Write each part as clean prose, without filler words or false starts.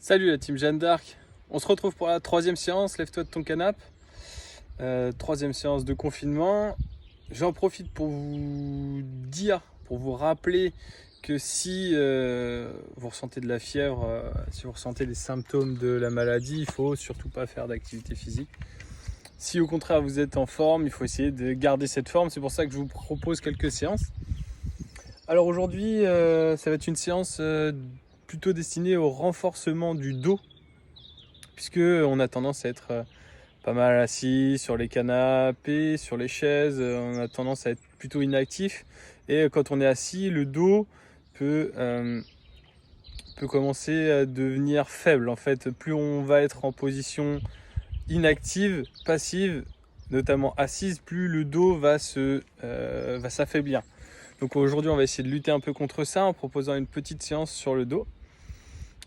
Salut la team Jeanne d'Arc, on se retrouve pour la troisième séance, lève-toi de ton canapé. Troisième séance de confinement. J'en profite pour vous dire, pour vous rappeler que si vous ressentez de la fièvre, si vous ressentez les symptômes de la maladie, il ne faut surtout pas faire d'activité physique. Si au contraire vous êtes en forme, il faut essayer de garder cette forme, c'est pour ça que je vous propose quelques séances. Alors aujourd'hui, ça va être une séance plutôt destinée au renforcement du dos, puisque on a tendance à être pas mal assis sur les canapés, sur les chaises, on a tendance à être plutôt inactif, et quand on est assis, le dos peut commencer à devenir faible. En fait, plus on va être en position inactive, passive, notamment assise, plus le dos va s'affaiblir. Donc aujourd'hui, on va essayer de lutter un peu contre ça en proposant une petite séance sur le dos.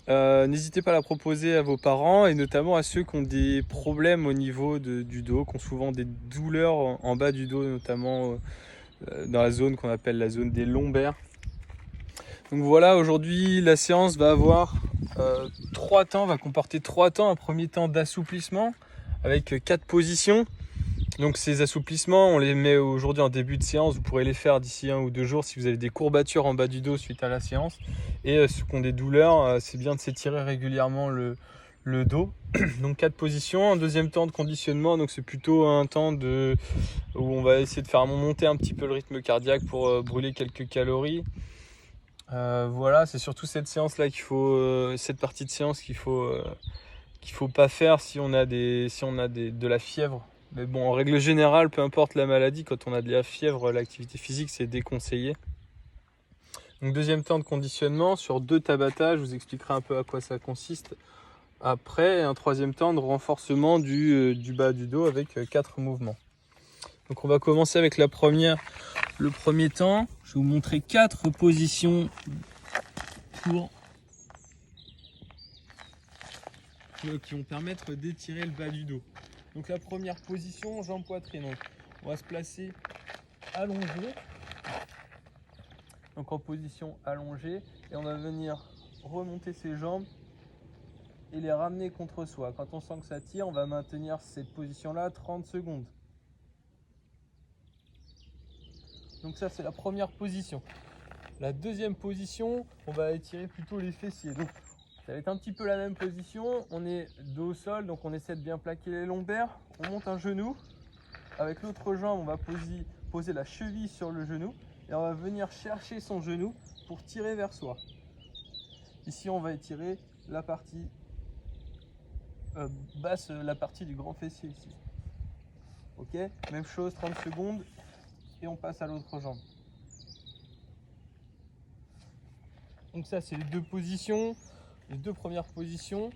N'hésitez pas à la proposer à vos parents et notamment à ceux qui ont des problèmes au niveau du dos, qui ont souvent des douleurs en bas du dos, notamment dans la zone qu'on appelle la zone des lombaires. Donc voilà, aujourd'hui la séance va avoir va comporter 3 temps. Un premier temps d'assouplissement avec 4 positions. Donc ces assouplissements, on les met aujourd'hui en début de séance. Vous pourrez les faire d'ici 1 ou 2 jours si vous avez des courbatures en bas du dos suite à la séance. Et ceux qui ont des douleurs, c'est bien de s'étirer régulièrement le dos. Donc 4 positions. Un deuxième temps de conditionnement, donc c'est plutôt un temps où on va essayer de faire monter un petit peu le rythme cardiaque pour brûler quelques calories. Voilà, c'est surtout cette séance-là cette partie de séance qu'il faut pas faire si on a de la fièvre. Mais bon, en règle générale, peu importe la maladie, quand on a de la fièvre, l'activité physique, c'est déconseillé. Donc deuxième temps de conditionnement sur 2 tabata, je vous expliquerai un peu à quoi ça consiste après. Et un troisième temps de renforcement du bas du dos avec 4 mouvements. Donc on va commencer avec le premier temps. Je vais vous montrer 4 positions qui vont permettre d'étirer le bas du dos. Donc la première position, jambes poitrine. Donc on va se placer allongé. Donc en position allongée, et on va venir remonter ses jambes et les ramener contre soi. Quand on sent que ça tire, on va maintenir cette position-là 30 secondes. Donc ça, c'est la première position. La deuxième position, on va étirer plutôt les fessiers. Donc ça va être un petit peu la même position. On est dos au sol, donc on essaie de bien plaquer les lombaires. On monte un genou. Avec l'autre jambe, on va poser la cheville sur le genou. Et on va venir chercher son genou pour tirer vers soi. Ici, on va étirer la partie basse, la partie du grand fessier ici. Ok, même chose, 30 secondes. Et on passe à l'autre jambe. Donc ça, c'est les 2 positions. Les 2 premières positions.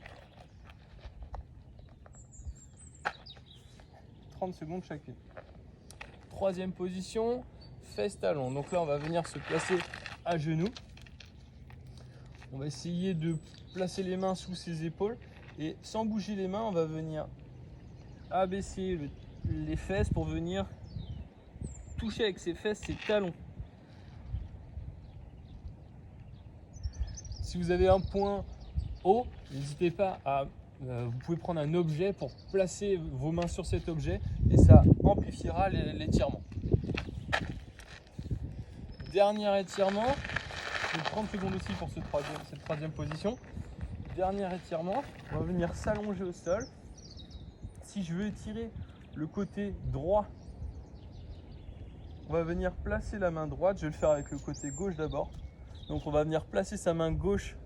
30 secondes chacune. Troisième position, fesses talons. Donc là, on va venir se placer à genoux. On va essayer de placer les mains sous ses épaules. Et sans bouger les mains, on va venir abaisser les fesses pour venir toucher avec ses fesses ses talons. Si vous avez un point haut, n'hésitez pas vous pouvez prendre un objet pour placer vos mains sur cet objet et ça amplifiera l'étirement. Dernier étirement, 30 secondes aussi pour cette troisième position. Dernier étirement, on va venir s'allonger au sol. Si je veux étirer le côté droit, on va venir placer la main droite. Je vais le faire avec le côté gauche d'abord. Donc on va venir placer sa main gauche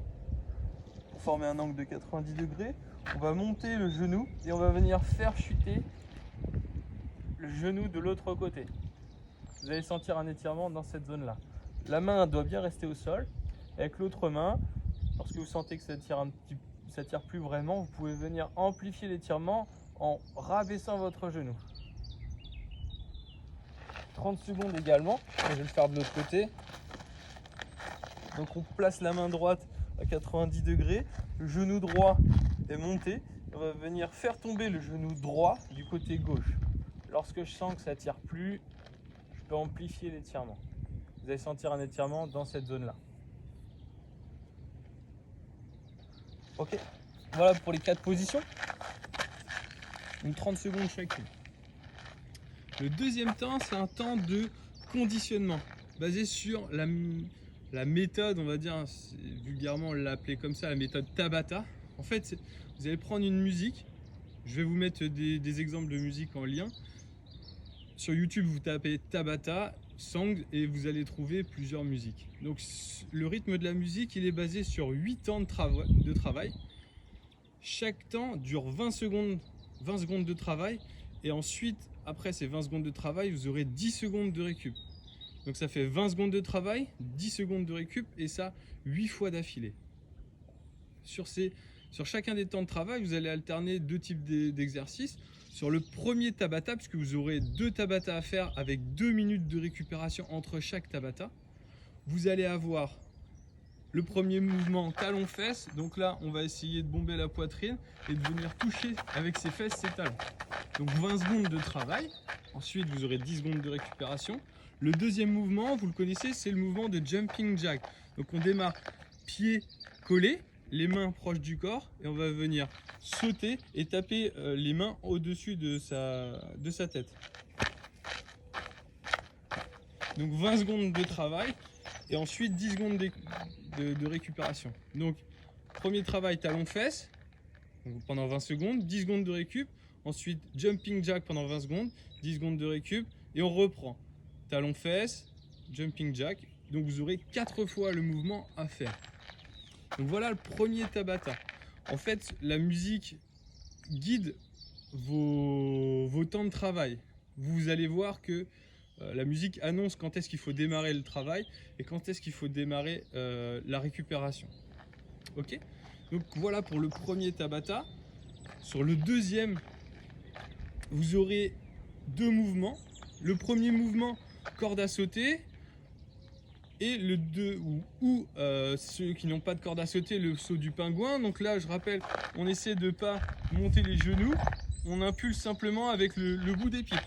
pour former un angle de 90 degrés. On va monter le genou et on va venir faire chuter le genou de l'autre côté. Vous allez sentir un étirement dans cette zone-là. La main doit bien rester au sol. Avec l'autre main, lorsque vous sentez que ça tire plus vraiment, vous pouvez venir amplifier l'étirement en rabaissant votre genou. 30 secondes également. Je vais le faire de l'autre côté. Donc on place la main droite à 90 degrés. Le genou droit est monté. On va venir faire tomber le genou droit du côté gauche. Lorsque je sens que ça ne tire plus, je peux amplifier l'étirement. Vous allez sentir un étirement dans cette zone-là. Ok. Voilà pour les 4 positions. Donc 30 secondes chacune. Le deuxième temps, c'est un temps de conditionnement, basé sur la méthode, on va dire, vulgairement l'appeler comme ça, la méthode Tabata. En fait, vous allez prendre une musique. Je vais vous mettre des exemples de musique en lien. Sur YouTube, vous tapez Tabata, Song et vous allez trouver plusieurs musiques. Donc le rythme de la musique, il est basé sur 8 temps de travail. Chaque temps dure 20 secondes de travail. Et ensuite, après ces 20 secondes de travail, vous aurez 10 secondes de récup. Donc ça fait 20 secondes de travail, 10 secondes de récup et ça 8 fois d'affilée. Sur chacun des temps de travail, vous allez alterner 2 types d'exercices. Sur le premier Tabata, puisque vous aurez 2 Tabata à faire avec 2 minutes de récupération entre chaque Tabata, vous allez avoir le premier mouvement talon-fesses. Donc là, on va essayer de bomber la poitrine et de venir toucher avec ses fesses ses talons. Donc 20 secondes de travail. Ensuite, vous aurez 10 secondes de récupération. Le deuxième mouvement, vous le connaissez, c'est le mouvement de jumping jack. Donc on démarre pieds collés, les mains proches du corps et on va venir sauter et taper les mains au-dessus de sa tête. Donc 20 secondes de travail et ensuite 10 secondes de récupération. Donc premier travail talon-fesses pendant 20 secondes, 10 secondes de récup, ensuite jumping jack pendant 20 secondes, 10 secondes de récup et on reprend. Talon-fesses, jumping jack, donc vous aurez 4 fois le mouvement à faire. Donc voilà le premier Tabata. En fait, la musique guide vos temps de travail. Vous allez voir que la musique annonce quand est-ce qu'il faut démarrer le travail et quand est-ce qu'il faut démarrer la récupération. Ok ? Donc voilà pour le premier Tabata. Sur le deuxième, vous aurez 2 mouvements. Le premier mouvement, corde à sauter. Et le 2, ou ceux qui n'ont pas de corde à sauter, le saut du pingouin. Donc là, je rappelle, on essaie de ne pas monter les genoux. On impulse simplement avec le bout des pieds.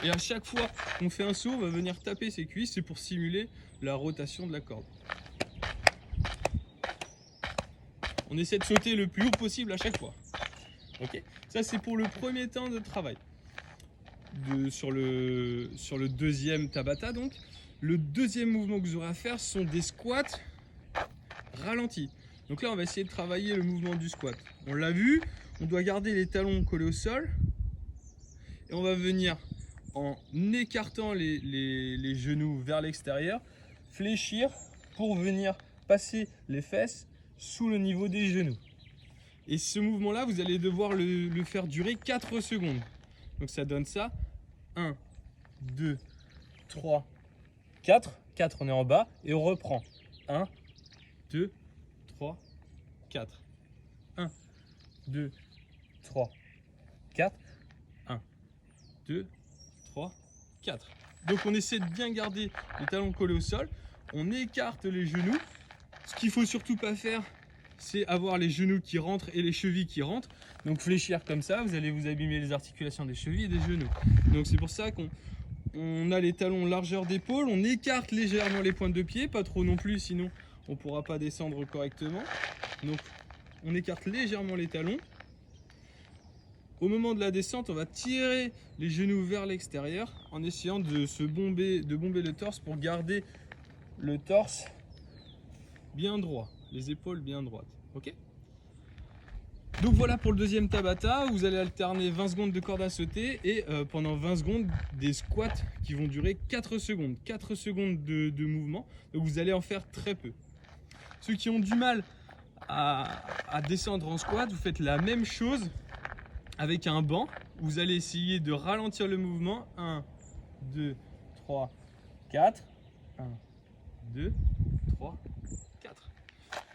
Et à chaque fois qu'on fait un saut, on va venir taper ses cuisses. C'est pour simuler la rotation de la corde. On essaie de sauter le plus haut possible à chaque fois. Ok, ça c'est pour le premier temps de travail. Sur le deuxième Tabata donc. Le deuxième mouvement que vous aurez à faire sont des squats ralentis. Donc là, on va essayer de travailler le mouvement du squat. On l'a vu, on doit garder les talons collés au sol. Et on va venir, en écartant les genoux vers l'extérieur, fléchir pour venir passer les fesses sous le niveau des genoux. Et ce mouvement-là, vous allez devoir le faire durer 4 secondes. Donc ça donne ça. 1, 2, 3, 4, on est en bas et on reprend. 1, 2, 3, 4. 1, 2, 3, 4. 1, 2, 3, 4. Donc on essaie de bien garder les talons collés au sol. On écarte les genoux. Ce qu'il ne faut surtout pas faire, c'est avoir les genoux qui rentrent et les chevilles qui rentrent. Donc fléchir comme ça, vous allez vous abîmer les articulations des chevilles et des genoux. Donc c'est pour ça qu'on a les talons largeur d'épaule, on écarte légèrement les pointes de pied, pas trop non plus, sinon on ne pourra pas descendre correctement. Donc on écarte légèrement les talons. Au moment de la descente, on va tirer les genoux vers l'extérieur en essayant de bomber le torse pour garder le torse bien droit, les épaules bien droites. Ok ? Donc voilà pour le deuxième Tabata, vous allez alterner 20 secondes de corde à sauter et pendant 20 secondes des squats qui vont durer 4 secondes. 4 secondes de mouvement, donc vous allez en faire très peu. Ceux qui ont du mal à descendre en squat, vous faites la même chose avec un banc. Vous allez essayer de ralentir le mouvement. 1, 2, 3, 4. 1, 2, 3, 4.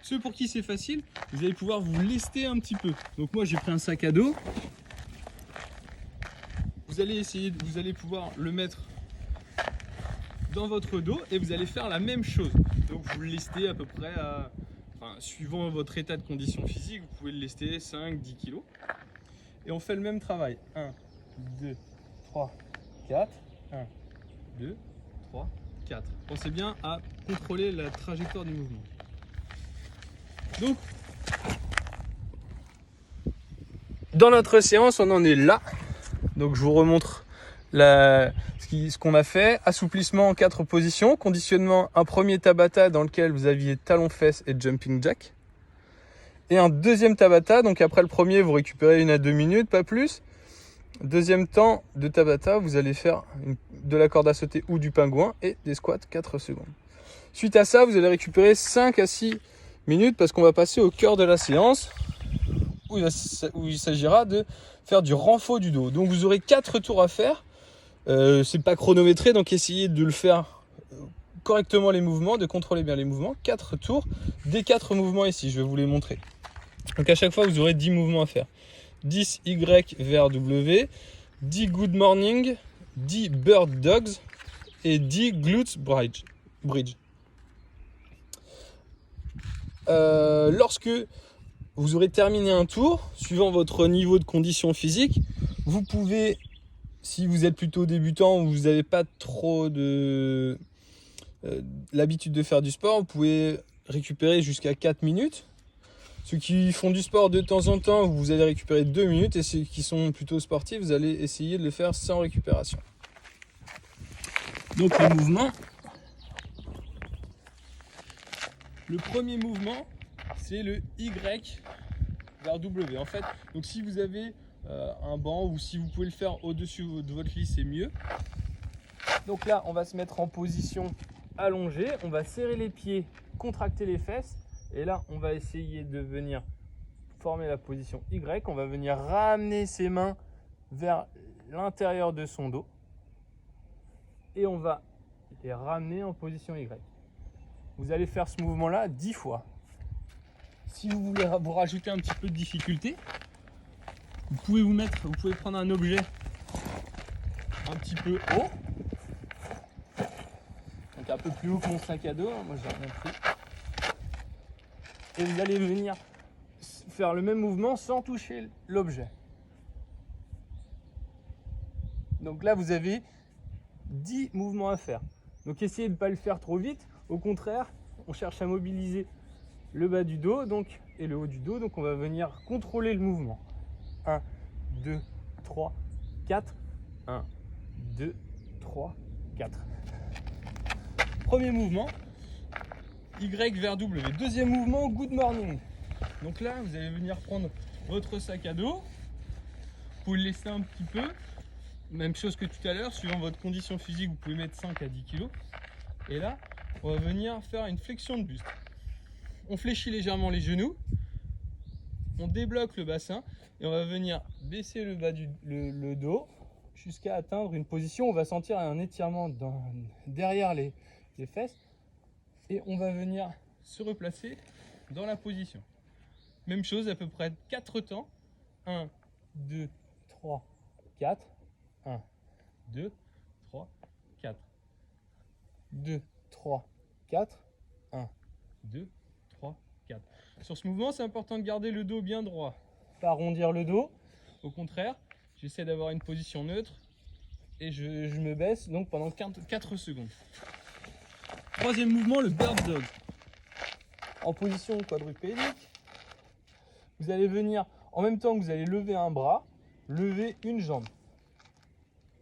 Ceux pour qui c'est facile, vous allez pouvoir vous lester un petit peu. Donc moi j'ai pris un sac à dos. Vous allez pouvoir le mettre dans votre dos et vous allez faire la même chose. Donc vous le lestez à peu près suivant votre état de condition physique, vous pouvez le lester 5-10 kg. Et on fait le même travail. 1, 2, 3, 4. 1, 2, 3, 4. Pensez bien à contrôler la trajectoire du mouvement. Donc, Dans notre séance, on en est là. Donc je vous remontre ce qu'on a fait. Assouplissement en 4 positions. Conditionnement, un premier Tabata dans lequel vous aviez talon-fesse et jumping jack. Et un deuxième Tabata. Donc après le premier, vous récupérez 1 à 2 minutes, pas plus. Deuxième temps de Tabata, vous allez faire de la corde à sauter ou du pingouin et des squats 4 secondes. Suite à ça, vous allez récupérer 5 à 6 minutes parce qu'on va passer au cœur de la séance où il s'agira de faire du renfort du dos. Donc vous aurez 4 tours à faire. C'est pas chronométré, donc essayez de le faire correctement les mouvements, de contrôler bien les mouvements. 4 tours, des 4 mouvements ici, je vais vous les montrer. Donc à chaque fois, vous aurez 10 mouvements à faire. 10 Y vers W, 10 Good Morning, 10 Bird Dogs et 10 Glutes Bridge. Lorsque vous aurez terminé un tour, suivant votre niveau de condition physique, vous pouvez, si vous êtes plutôt débutant ou vous n'avez pas trop l'habitude de faire du sport, vous pouvez récupérer jusqu'à 4 minutes. Ceux qui font du sport de temps en temps, vous allez récupérer 2 minutes, et ceux qui sont plutôt sportifs, vous allez essayer de le faire sans récupération. Donc le mouvement. Le premier mouvement, c'est le Y vers W. En fait, donc si vous avez un banc ou si vous pouvez le faire au-dessus de votre lit, c'est mieux. Donc là, on va se mettre en position allongée, on va serrer les pieds, contracter les fesses. Et là, on va essayer de venir former la position Y. On va venir ramener ses mains vers l'intérieur de son dos. Et on va les ramener en position Y. Vous allez faire ce mouvement-là 10 fois. Si vous voulez vous rajouter un petit peu de difficulté, vous pouvez prendre un objet un petit peu haut. Donc un peu plus haut que mon sac à dos. Moi, j'ai rien pris. Et vous allez venir faire le même mouvement sans toucher l'objet. Donc là, vous avez 10 mouvements à faire. Donc essayez de ne pas le faire trop vite. Au contraire, on cherche à mobiliser le bas du dos et le haut du dos. Donc on va venir contrôler le mouvement. 1, 2, 3, 4. 1, 2, 3, 4. Premier mouvement. Y vers W. Deuxième mouvement, Good Morning. Donc là, vous allez venir prendre votre sac à dos. Vous pouvez le laisser un petit peu. Même chose que tout à l'heure, suivant votre condition physique, vous pouvez mettre 5 à 10 kg. Et là, on va venir faire une flexion de buste. On fléchit légèrement les genoux. On débloque le bassin. Et on va venir baisser le bas le dos jusqu'à atteindre une position où on va sentir un étirement derrière les fesses. Et on va venir se replacer dans la position. Même chose, à peu près 4 temps. 1, 2, 3, 4. 1, 2, 3, 4. 2, 3, 4. 1, 2, 3, 4. Sur ce mouvement, c'est important de garder le dos bien droit. Pas arrondir le dos. Au contraire, j'essaie d'avoir une position neutre et je me baisse donc pendant 4 secondes. Troisième mouvement, le Bird Dog. En position quadrupédique, vous allez venir, en même temps que vous allez lever un bras, lever une jambe.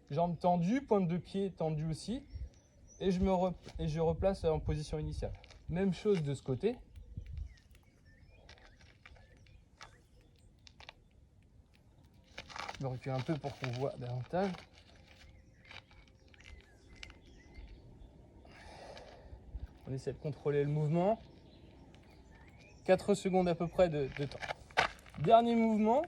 Jambe tendue, pointe de pied tendue aussi. Et je replace en position initiale. Même chose de ce côté. Je me recule un peu pour qu'on voit davantage. On essaie de contrôler le mouvement. 4 secondes à peu près de temps. Dernier mouvement.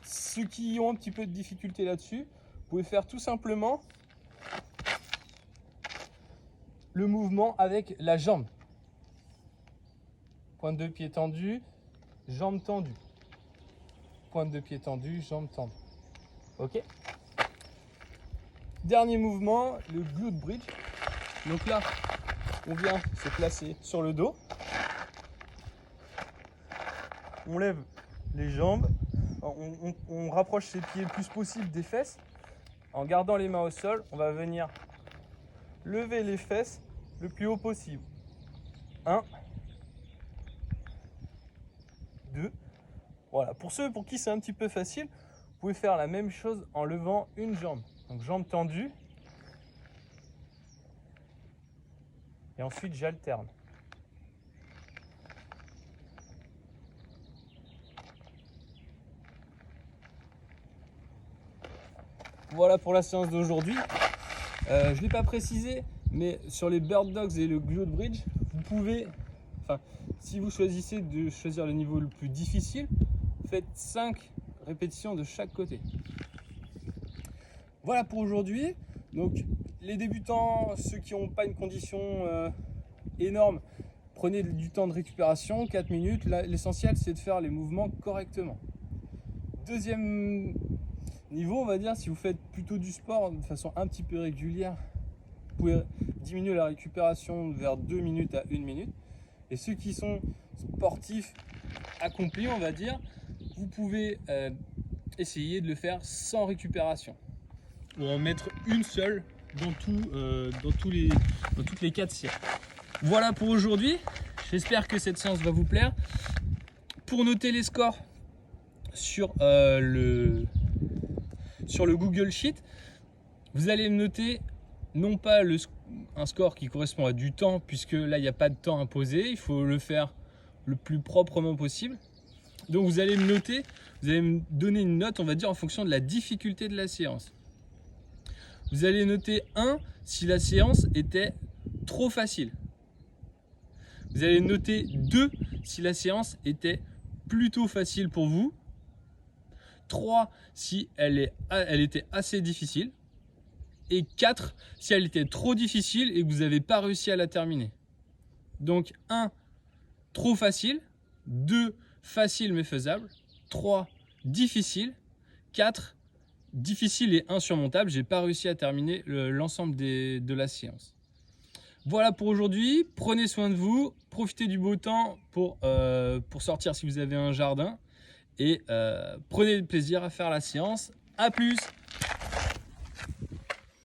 Ceux qui ont un petit peu de difficulté là-dessus, vous pouvez faire tout simplement le mouvement avec la jambe. Pointe de pied tendue, jambe tendue. Pointe de pied tendue, jambe tendue. Ok. Dernier mouvement, le glute bridge. Donc là, on vient se placer sur le dos. On lève les jambes. On rapproche ses pieds le plus possible des fesses. En gardant les mains au sol, on va venir lever les fesses le plus haut possible. 1, 2, pour ceux pour qui c'est un petit peu facile, vous pouvez faire la même chose en levant une jambe. Donc jambe tendue. Et ensuite j'alterne. Voilà pour la séance d'aujourd'hui. Je ne l'ai pas précisé, mais sur les Bird Dogs et le Glute Bridge, vous pouvez, si vous choisissez de choisir le niveau le plus difficile, faites 5 répétitions de chaque côté. Voilà pour aujourd'hui. Donc les débutants, ceux qui n'ont pas une condition énorme, prenez du temps de récupération, 4 minutes. L'essentiel, c'est de faire les mouvements correctement. Deuxième niveau, on va dire, si vous faites plutôt du sport de façon un petit peu régulière, vous pouvez diminuer la récupération vers 2 minutes à 1 minute. Et ceux qui sont sportifs accomplis, on va dire, vous pouvez essayer de le faire sans récupération. Ou en mettre une seule dans toutes les 4 séries. Voilà pour aujourd'hui. J'espère que cette séance va vous plaire. Pour noter les scores sur le Google Sheet, vous allez noter non pas un score qui correspond à du temps, puisque là il n'y a pas de temps imposé, il faut le faire le plus proprement possible. Donc vous allez me donner une note, on va dire, en fonction de la difficulté de la séance. Vous allez noter 1 si la séance était trop facile. Vous allez noter 2 si la séance était plutôt facile pour vous. 3 si elle était assez difficile. Et 4 si elle était trop difficile et que vous n'avez pas réussi à la terminer. Donc 1, trop facile. 2, facile mais faisable. 3, difficile. 4, difficile et insurmontable. J'ai pas réussi à terminer l'ensemble de la séance. Voilà pour aujourd'hui. Prenez soin de vous. Profitez du beau temps pour sortir si vous avez un jardin. Et prenez plaisir à faire la séance. À plus!